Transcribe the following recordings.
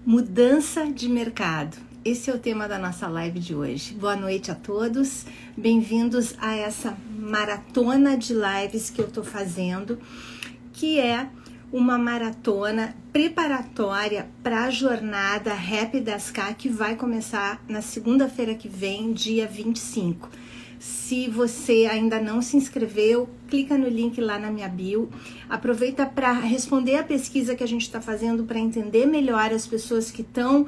Mudança de mercado. Esse é o tema da nossa live de hoje. Boa noite a todos, bem-vindos a essa maratona de lives que eu tô fazendo, que é uma maratona preparatória para a jornada Happy 10K que vai começar na segunda-feira que vem, dia 25. Se você ainda não se inscreveu, clica no link lá na minha bio. Aproveita para responder a pesquisa que a gente está fazendo para entender melhor as pessoas que estão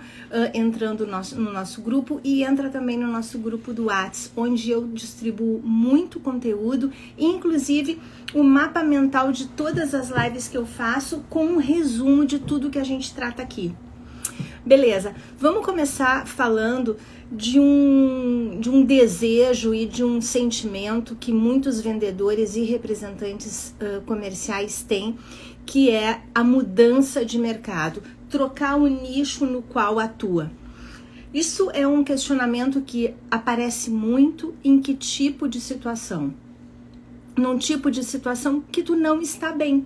entrando no nosso grupo, e entra também no nosso grupo do WhatsApp, onde eu distribuo muito conteúdo, inclusive o mapa mental de todas as lives que eu faço com um resumo de tudo que a gente trata aqui. Beleza, vamos começar falando de um desejo e de um sentimento que muitos vendedores e representantes comerciais têm, que é a mudança de mercado, trocar o nicho no qual atua. Isso é um questionamento que aparece muito em que tipo de situação? Num tipo de situação que tu não está bem.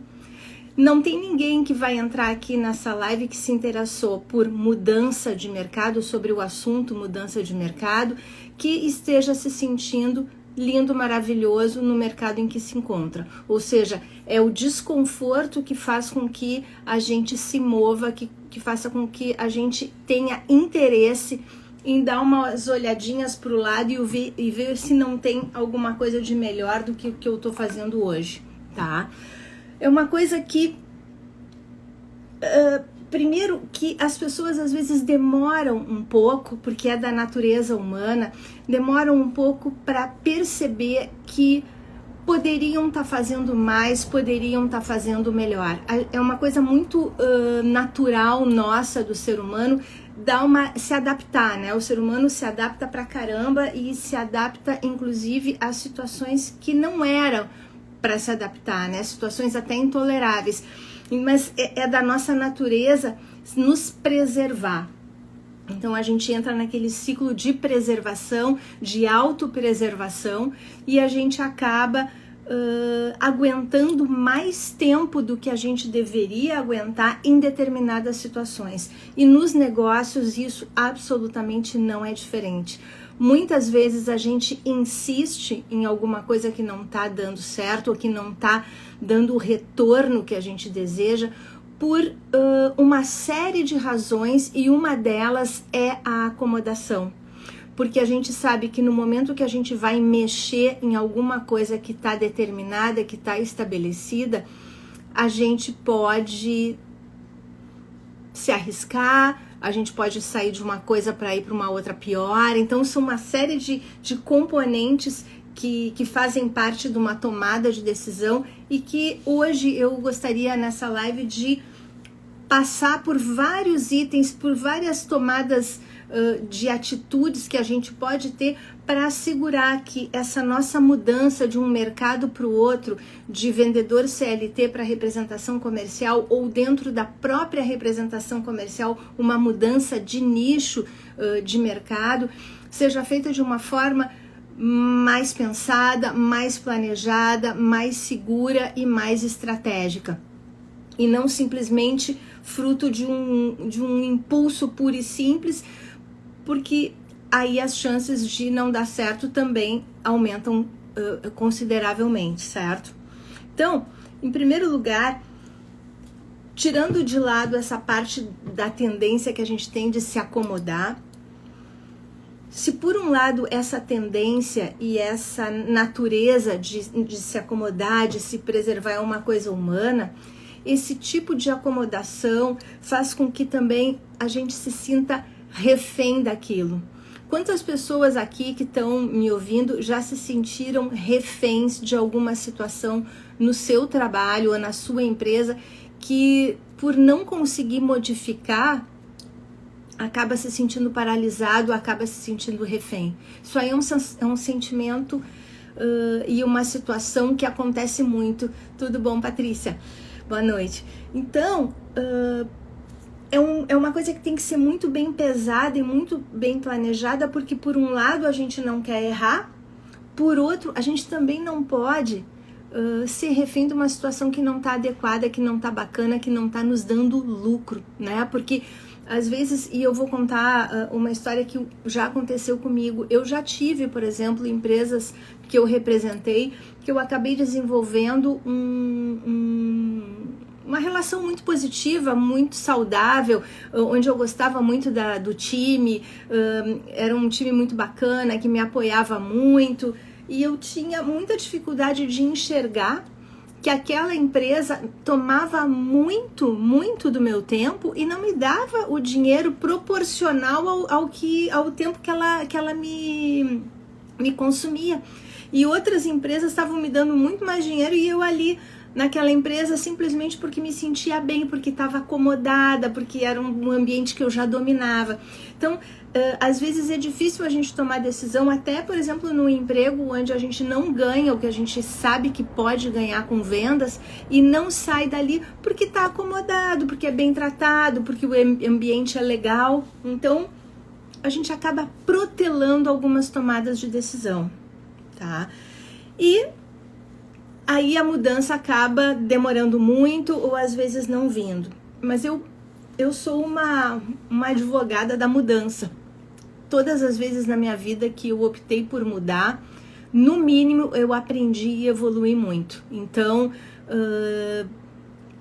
Não tem ninguém que vai entrar aqui nessa live que se interessou por mudança de mercado, sobre o assunto mudança de mercado, que esteja se sentindo lindo, maravilhoso no mercado em que se encontra. Ou seja, é o desconforto que faz com que a gente se mova, que faça com que a gente tenha interesse em dar umas olhadinhas para o lado e ver se não tem alguma coisa de melhor do que o que eu estou fazendo hoje, tá? É uma coisa que, primeiro, que as pessoas às vezes demoram um pouco, porque é da natureza humana, demoram um pouco para perceber que poderiam estar fazendo mais, poderiam estar fazendo melhor. É uma coisa muito natural nossa do ser humano, se adaptar, né? O ser humano se adapta pra caramba e se adapta, inclusive, a situações que não eram para se adaptar, né? Situações até intoleráveis, mas é da nossa natureza nos preservar. Então a gente entra naquele ciclo de preservação, de autopreservação, e a gente acaba aguentando mais tempo do que a gente deveria aguentar em determinadas situações. E nos negócios isso absolutamente não é diferente. Muitas vezes a gente insiste em alguma coisa que não está dando certo, ou que não está dando o retorno que a gente deseja, por uma série de razões, e uma delas é a acomodação. Porque a gente sabe que no momento que a gente vai mexer em alguma coisa que está determinada, que está estabelecida, a gente pode se arriscar, a gente pode sair de uma coisa para ir para uma outra pior. Então são uma série de componentes que fazem parte de uma tomada de decisão, e que hoje eu gostaria nessa live de passar por vários itens, por várias tomadas de atitudes que a gente pode ter para assegurar que essa nossa mudança de um mercado para o outro, de vendedor CLT para representação comercial, ou dentro da própria representação comercial, uma mudança de nicho de mercado, seja feita de uma forma mais pensada, mais planejada, mais segura e mais estratégica. E não simplesmente fruto de um impulso puro e simples, porque aí as chances de não dar certo também aumentam consideravelmente, certo? Então, em primeiro lugar, tirando de lado essa parte da tendência que a gente tem de se acomodar, se por um lado essa tendência e essa natureza de se acomodar, de se preservar é uma coisa humana, esse tipo de acomodação faz com que também a gente se sinta refém daquilo. Quantas pessoas aqui que estão me ouvindo já se sentiram reféns de alguma situação no seu trabalho ou na sua empresa, que por não conseguir modificar, acaba se sentindo paralisado, acaba se sentindo refém? Isso aí é um sentimento e uma situação que acontece muito. Tudo bom, Patrícia? Boa noite. Então, é uma coisa que tem que ser muito bem pesada e muito bem planejada, porque por um lado a gente não quer errar, por outro a gente também não pode ser refém de uma situação que não está adequada, que não está bacana, que não está nos dando lucro, né? Porque às vezes, e eu vou contar uma história que já aconteceu comigo, eu já tive, por exemplo, empresas que eu representei, que eu acabei desenvolvendo uma relação muito positiva, muito saudável, onde eu gostava muito do time, era um time muito bacana, que me apoiava muito, e eu tinha muita dificuldde de enxergar que aquela empresa tomava muito do meu tempo e não me dava o dinheiro proporcional ao tempo que ela me consumia. E outras empresas estavam me dando muito mais dinheiro e eu ali naquela empresa simplesmente porque me sentia bem, porque estava acomodada, porque era um ambiente que eu já dominava. Então, às vezes é difícil a gente tomar decisão, até, por exemplo, no emprego onde a gente não ganha o que a gente sabe que pode ganhar com vendas e não sai dali porque está acomodado, porque é bem tratado, porque o ambiente é legal. Então, a gente acaba protelando algumas tomadas de decisão, tá? E aí a mudança acaba demorando muito ou às vezes não vindo. Mas eu sou uma advogada da mudança. Todas as vezes na minha vida que eu optei por mudar, no mínimo eu aprendi e evolui muito. Então,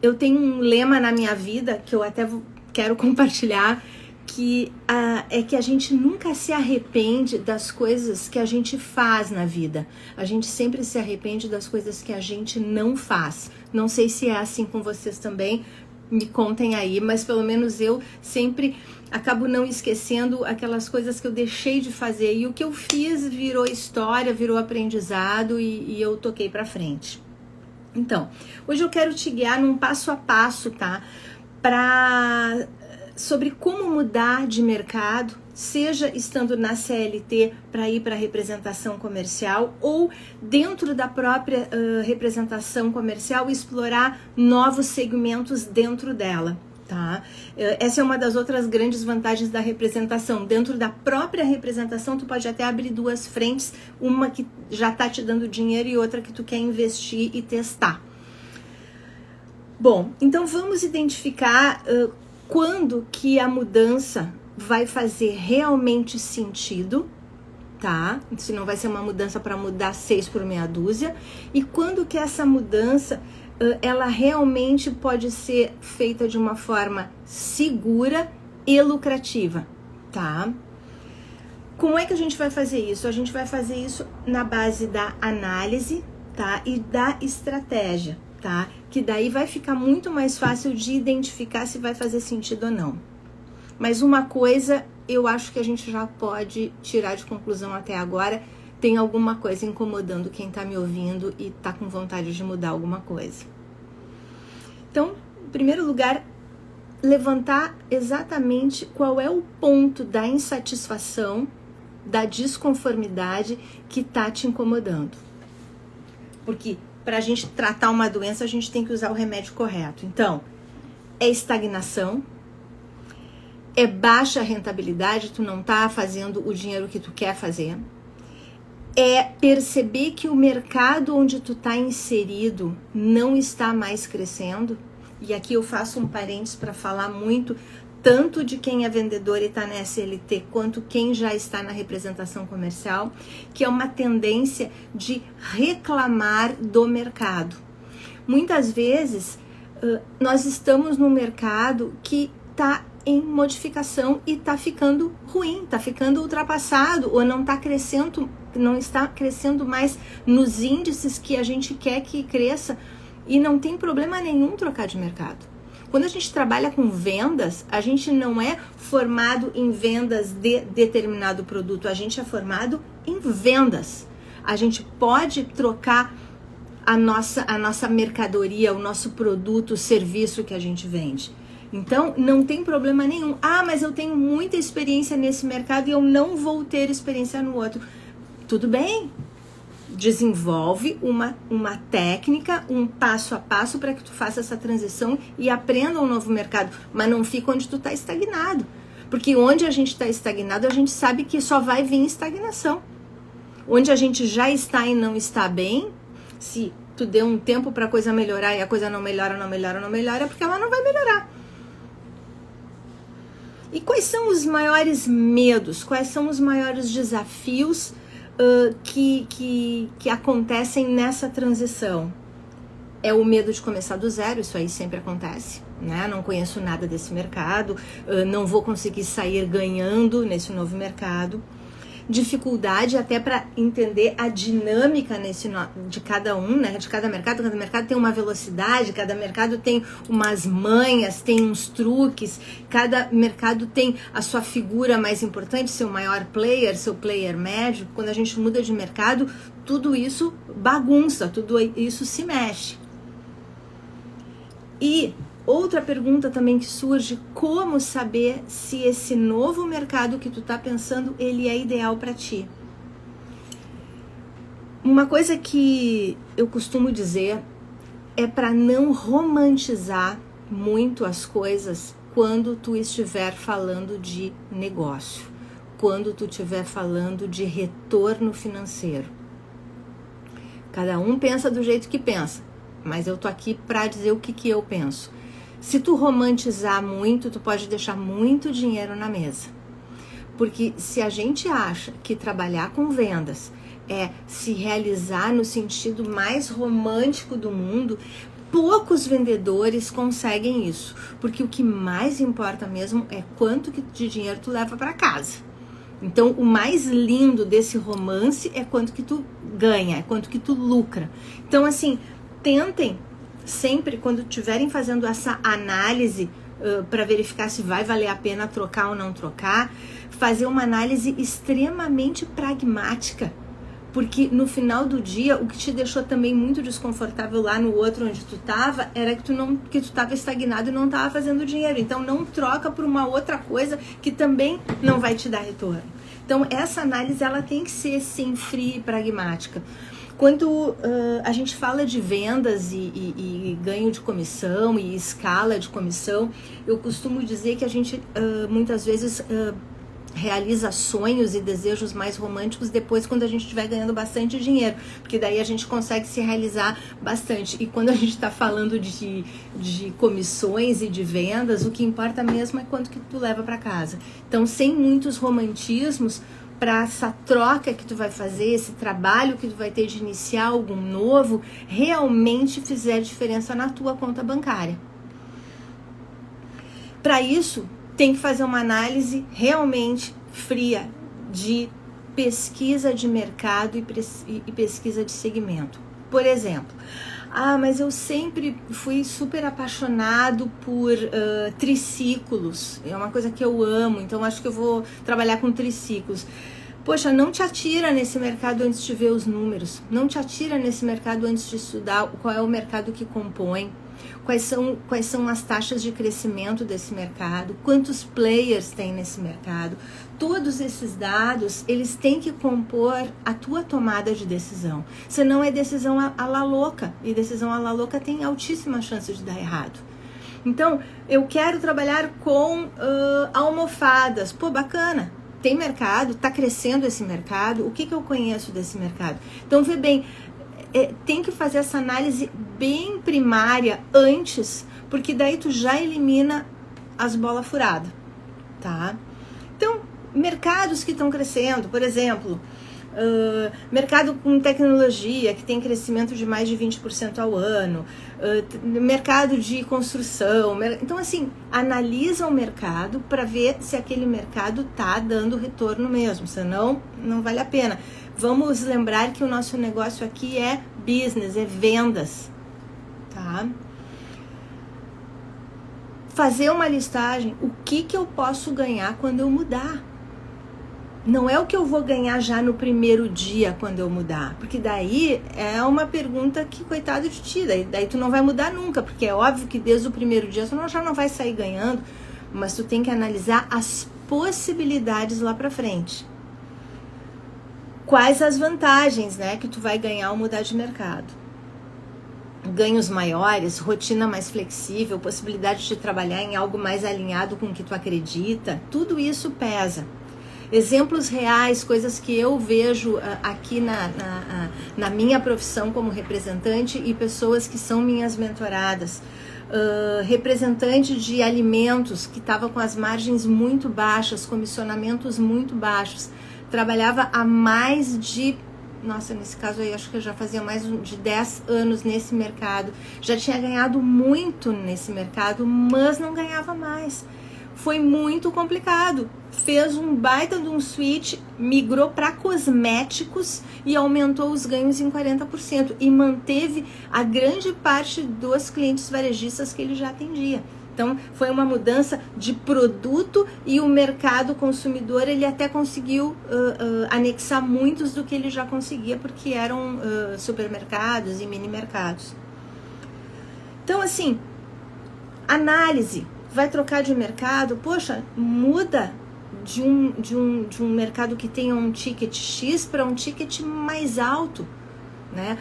eu tenho um lema na minha vida que eu até quero compartilhar, que é que a gente nunca se arrepende das coisas que a gente faz na vida. A gente sempre se arrepende das coisas que a gente não faz. Não sei se é assim com vocês também, me contem aí, mas pelo menos eu sempre acabo não esquecendo aquelas coisas que eu deixei de fazer. E o que eu fiz virou história, virou aprendizado e eu toquei pra frente. Então, hoje eu quero te guiar num passo a passo, tá? Sobre como mudar de mercado, seja estando na CLT para ir para a representação comercial ou dentro da própria representação comercial explorar novos segmentos dentro dela, tá? Essa é uma das outras grandes vantagens da representação. Dentro da própria representação, tu pode até abrir duas frentes, uma que já tá te dando dinheiro e outra que tu quer investir e testar. Bom, então vamos identificar quando que a mudança vai fazer realmente sentido, tá? Se não vai ser uma mudança para mudar 6 por meia dúzia. E quando que essa mudança, ela realmente pode ser feita de uma forma segura e lucrativa, tá? Como é que a gente vai fazer isso? A gente vai fazer isso na base da análise, tá? E da estratégia, tá? Que daí vai ficar muito mais fácil de identificar se vai fazer sentido ou não. Mas uma coisa eu acho que a gente já pode tirar de conclusão até agora: tem alguma coisa incomodando quem tá me ouvindo e tá com vontade de mudar alguma coisa. Então, em primeiro lugar, levantar exatamente qual é o ponto da insatisfação, da desconformidade que tá te incomodando. Porque para a gente tratar uma doença, a gente tem que usar o remédio correto. Então, é estagnação, é baixa rentabilidade, tu não tá fazendo o dinheiro que tu quer fazer, é perceber que o mercado onde tu tá inserido não está mais crescendo. E aqui eu faço um parênteses para falar muito, tanto de quem é vendedor e está na SLT, quanto quem já está na representação comercial, que é uma tendência de reclamar do mercado. Muitas vezes, nós estamos num mercado que está em modificação e está ficando ruim, está ficando ultrapassado, ou não está crescendo mais nos índices que a gente quer que cresça, e não tem problema nenhum trocar de mercado. Quando a gente trabalha com vendas, a gente não é formado em vendas de determinado produto, a gente é formado em vendas. A gente pode trocar a nossa mercadoria, o nosso produto, o serviço que a gente vende. Então, não tem problema nenhum. Ah, mas eu tenho muita experiência nesse mercado e eu não vou ter experiência no outro. Tudo bem. Desenvolve uma técnica, um passo a passo para que tu faça essa transição e aprenda um novo mercado, mas não fica onde tu está estagnado, porque onde a gente está estagnado, a gente sabe que só vai vir estagnação. Onde a gente já está e não está bem, se tu dê um tempo pra coisa melhorar e a coisa não melhora, é porque ela não vai melhorar. E quais são os maiores medos? Quais são os maiores desafios que acontecem nessa transição? É o medo de começar do zero, isso aí sempre acontece, né? Não conheço nada desse mercado, não vou conseguir sair ganhando nesse novo mercado. Dificuldade até para entender a dinâmica de cada um, né? De cada mercado tem uma velocidade, cada mercado tem umas manhas, tem uns truques, cada mercado tem a sua figura mais importante, seu maior player, seu player médio. Quando a gente muda de mercado, tudo isso bagunça, tudo isso se mexe. E outra pergunta também que surge, como saber se esse novo mercado que tu tá pensando, ele é ideal para ti? Uma coisa que eu costumo dizer é para não romantizar muito as coisas quando tu estiver falando de negócio, quando tu estiver falando de retorno financeiro. Cada um pensa do jeito que pensa, mas eu tô aqui para dizer o que eu penso. Se tu romantizar muito, tu pode deixar muito dinheiro na mesa. Porque se a gente acha que trabalhar com vendas é se realizar no sentido mais romântico do mundo, poucos vendedores conseguem isso. Porque o que mais importa mesmo é quanto de dinheiro tu leva para casa. Então, o mais lindo desse romance é quanto que tu ganha, é quanto que tu lucra. Então, assim, tentem sempre, quando estiverem fazendo essa análise para verificar se vai valer a pena trocar ou não trocar, fazer uma análise extremamente pragmática, porque no final do dia, o que te deixou também muito desconfortável lá no outro onde tu estava, era que tu estava estagnado e não estava fazendo dinheiro. Então não troca por uma outra coisa que também não vai te dar retorno. Então essa análise ela tem que ser sim fria e pragmática. Quando a gente fala de vendas e ganho de comissão e escala de comissão, eu costumo dizer que a gente muitas vezes realiza sonhos e desejos mais românticos depois quando a gente estiver ganhando bastante dinheiro, porque daí a gente consegue se realizar bastante. E quando a gente está falando de comissões e de vendas, o que importa mesmo é quanto que tu leva para casa. Então, sem muitos romantismos, para essa troca que tu vai fazer, esse trabalho que tu vai ter de iniciar algo novo, realmente fizer diferença na tua conta bancária. Para isso, tem que fazer uma análise realmente fria de pesquisa de mercado e pesquisa de segmento. Por exemplo, mas eu sempre fui super apaixonado por triciclos, é uma coisa que eu amo, então acho que eu vou trabalhar com triciclos. Poxa, não te atira nesse mercado antes de ver os números, não te atira nesse mercado antes de estudar qual é o mercado que compõe, quais são as taxas de crescimento desse mercado, quantos players tem nesse mercado. Todos esses dados, eles têm que compor a tua tomada de decisão. Senão é decisão à la louca, e decisão à la louca tem altíssima chance de dar errado. Então, eu quero trabalhar com almofadas. Pô, bacana, tem mercado, tá crescendo esse mercado, o que eu conheço desse mercado? Então, vê bem, tem que fazer essa análise bem primária antes, porque daí tu já elimina as bolas furadas, tá? Então, mercados que estão crescendo, por exemplo, mercado com tecnologia, que tem crescimento de mais de 20% ao ano, mercado de construção. Então, assim, analisa o mercado para ver se aquele mercado tá dando retorno mesmo, senão não vale a pena. Vamos lembrar que o nosso negócio aqui é business, é vendas, tá? Fazer uma listagem, o que eu posso ganhar quando eu mudar? Não é o que eu vou ganhar já no primeiro dia quando eu mudar, porque daí é uma pergunta que, coitado de ti, daí tu não vai mudar nunca, porque é óbvio que desde o primeiro dia tu já não vai sair ganhando, mas tu tem que analisar as possibilidades lá pra frente. Quais as vantagens, né, que tu vai ganhar ao mudar de mercado? Ganhos maiores, rotina mais flexível, possibilidade de trabalhar em algo mais alinhado com o que tu acredita, tudo isso pesa. exemplos reais, coisas que eu vejo aqui na minha profissão como representante e pessoas que são minhas mentoradas. Representante de alimentos que estava com as margens muito baixas, comissionamentos muito baixos, trabalhava há mais de, nossa, nesse caso aí acho que eu já fazia mais de 10 anos nesse mercado, já tinha ganhado muito nesse mercado, mas não ganhava mais. Foi muito complicado, fez um baita de um switch, migrou para cosméticos e aumentou os ganhos em 40% e manteve a grande parte dos clientes varejistas que ele já atendia. Então foi uma mudança de produto e o mercado consumidor ele até conseguiu anexar muitos do que ele já conseguia porque eram supermercados e mini mercados. Então assim, análise. Vai trocar de mercado, poxa, muda de um mercado que tenha um ticket X para um ticket mais alto, né?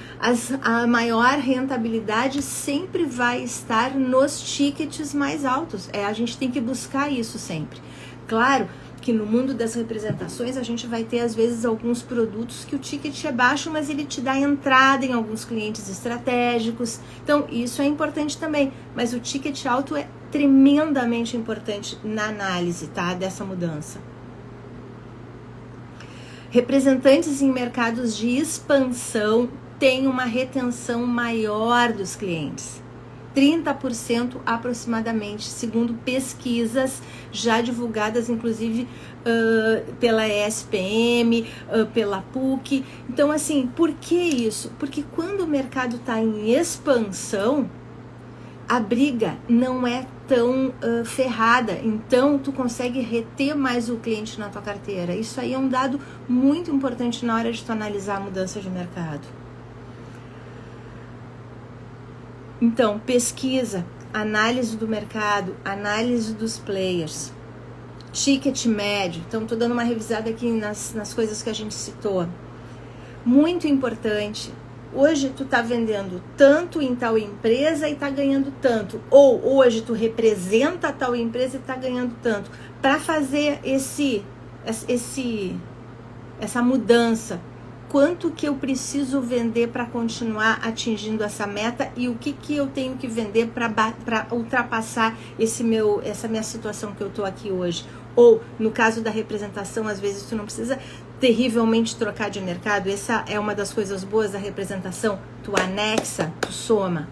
A maior rentabilidade sempre vai estar nos tickets mais altos. A gente tem que buscar isso sempre. Claro que no mundo das representações a gente vai ter às vezes alguns produtos que o ticket é baixo, mas ele te dá entrada em alguns clientes estratégicos. Então isso é importante também, mas o ticket alto é tremendamente importante na análise, tá, dessa mudança. Representantes em mercados de expansão têm uma retenção maior dos clientes. 30% aproximadamente, segundo pesquisas já divulgadas, inclusive pela ESPM, pela PUC. Então, assim, por que isso? Porque quando o mercado está em expansão, a briga não é tão ferrada, então tu consegue reter mais o cliente na tua carteira. Isso aí é um dado muito importante na hora de tu analisar a mudança de mercado. Então, pesquisa, análise do mercado, análise dos players, ticket médio. Então, estou dando uma revisada aqui nas coisas que a gente citou. Muito importante. Hoje tu tá vendendo tanto em tal empresa e tá ganhando tanto. Ou hoje tu representa tal empresa e tá ganhando tanto. Para fazer essa mudança, quanto que eu preciso vender para continuar atingindo essa meta e o que eu tenho que vender para ultrapassar essa minha situação que eu tô aqui hoje. Ou, no caso da representação, às vezes tu não precisa terrivelmente trocar de mercado. Essa é uma das coisas boas da representação. Tu anexa, tu soma.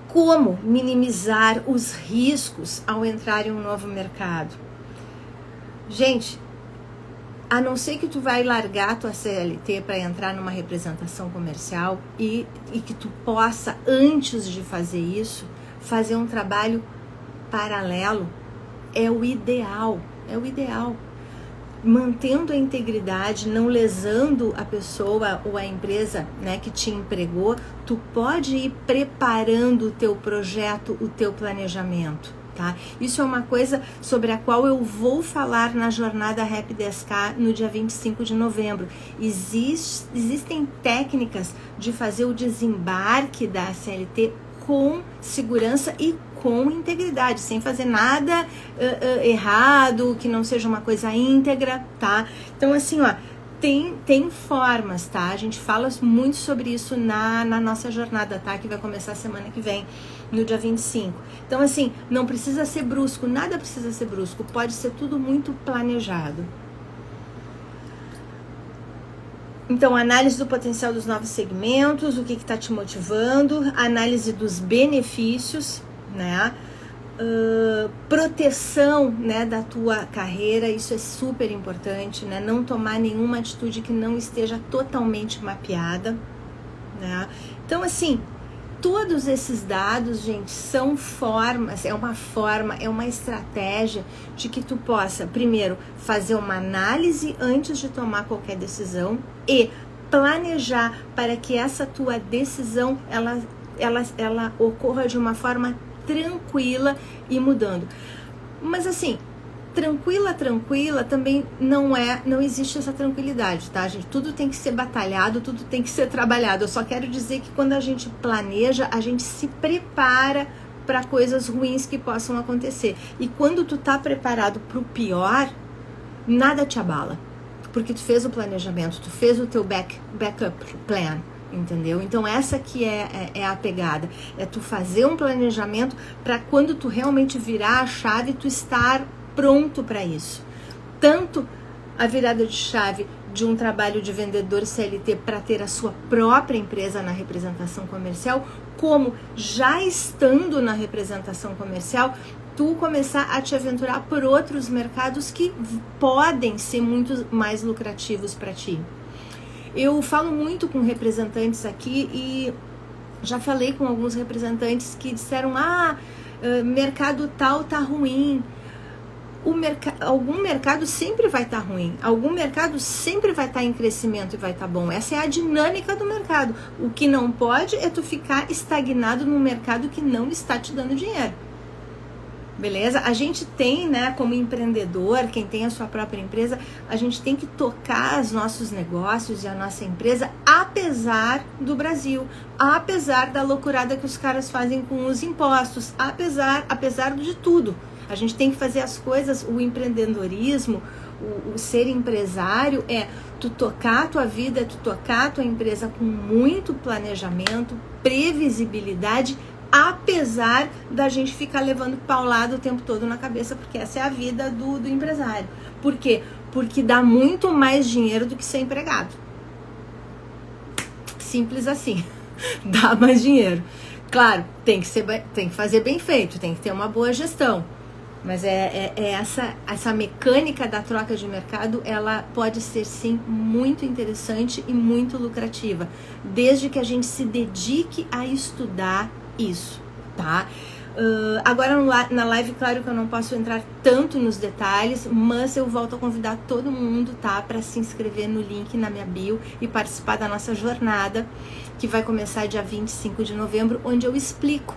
Como minimizar os riscos ao entrar em um novo mercado? Gente, a não ser que tu vai largar tua CLT para entrar numa representação comercial e que tu possa, antes de fazer isso, fazer um trabalho paralelo, é o ideal, mantendo a integridade, não lesando a pessoa ou a empresa, né, que te empregou. Tu pode ir preparando o teu projeto, o teu planejamento, tá? Isso é uma coisa sobre a qual eu vou falar na jornada Rap 10K no dia 25 de novembro. Existem técnicas de fazer o desembarque da CLT com segurança e com integridade, sem fazer nada errado, que não seja uma coisa íntegra, tá? Então, assim, ó, tem formas, tá? A gente fala muito sobre isso na nossa jornada, tá? Que vai começar semana que vem, no dia 25. Então, assim, não precisa ser brusco, nada precisa ser brusco, pode ser tudo muito planejado. Então, análise do potencial dos novos segmentos, o que está te motivando, análise dos benefícios, né? Proteção, né, da tua carreira, isso é super importante, né? Não tomar nenhuma atitude que não esteja totalmente mapeada, né? Então, assim, todos esses dados, gente, são formas, é uma estratégia de que tu possa, primeiro, fazer uma análise antes de tomar qualquer decisão e planejar para que essa tua decisão, ela ocorra de uma forma tranquila e mudando. Mas assim, tranquila também não existe essa tranquilidade, tá, gente? Tudo tem que ser batalhado, tudo tem que ser trabalhado. Eu só quero dizer que quando a gente planeja, a gente se prepara para coisas ruins que possam acontecer. E quando tu tá preparado para o pior, nada te abala, porque tu fez o planejamento, tu fez o teu backup plan, entendeu? Então essa que é a pegada, é tu fazer um planejamento para quando tu realmente virar a chave, tu estar pronto para isso. Tanto a virada de chave de um trabalho de vendedor CLT para ter a sua própria empresa na representação comercial, como já estando na representação comercial, tu começar a te aventurar por outros mercados que podem ser muito mais lucrativos para ti. Eu falo muito com representantes aqui e já falei com alguns representantes que disseram, mercado tal tá ruim. Algum mercado sempre vai estar ruim, algum mercado sempre vai estar em crescimento e vai estar bom. Essa é a dinâmica do mercado. O que não pode é tu ficar estagnado num mercado que não está te dando dinheiro. Beleza? A gente tem, né, como empreendedor, quem tem a sua própria empresa, a gente tem que tocar os nossos negócios e a nossa empresa, apesar do Brasil, apesar da loucurada que os caras fazem com os impostos, apesar de tudo. A gente tem que fazer as coisas, o empreendedorismo, o ser empresário é tu tocar a tua vida, tu tocar a tua empresa com muito planejamento, previsibilidade, apesar da gente ficar levando paulada o tempo todo na cabeça, porque essa é a vida do empresário. Por quê? Porque dá muito mais dinheiro do que ser empregado. Simples assim. Dá mais dinheiro. Claro, tem que fazer bem feito, tem que ter uma boa gestão. Mas essa mecânica da troca de mercado, ela pode ser sim muito interessante e muito lucrativa, desde que a gente se dedique a estudar isso, tá? Agora na live, claro que eu não posso entrar tanto nos detalhes, mas eu volto a convidar todo mundo, tá? Para se inscrever no link na minha bio e participar da nossa jornada, que vai começar dia 25 de novembro, onde eu explico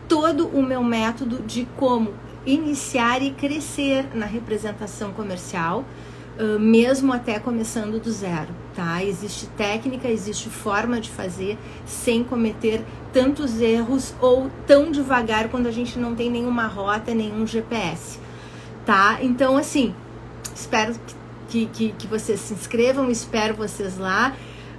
todo o meu método de como iniciar e crescer na representação comercial, mesmo até começando do zero, tá? Existe técnica, existe forma de fazer sem cometer tantos erros ou tão devagar quando a gente não tem nenhuma rota, nenhum GPS, tá? Então, assim, espero que vocês se inscrevam, espero vocês lá.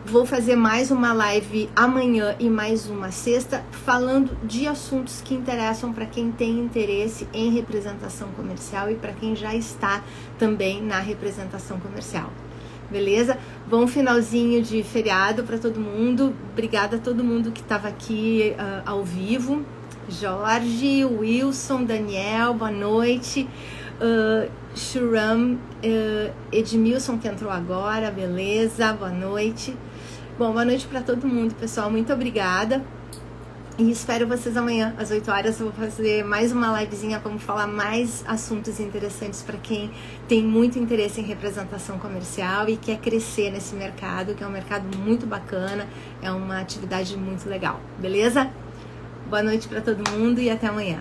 Vou fazer mais uma live amanhã e mais uma sexta, falando de assuntos que interessam para quem tem interesse em representação comercial e para quem já está também na representação comercial. Beleza? Bom finalzinho de feriado para todo mundo. Obrigada a todo mundo que estava aqui ao vivo. Jorge, Wilson, Daniel, boa noite. Shuram, Edmilson que entrou agora, beleza, boa noite. Bom, boa noite para todo mundo, pessoal, muito obrigada e espero vocês amanhã às 8 horas. Eu vou fazer mais uma livezinha, vamos falar mais assuntos interessantes para quem tem muito interesse em representação comercial e quer crescer nesse mercado, que é um mercado muito bacana, é uma atividade muito legal, beleza? Boa noite para todo mundo e até amanhã.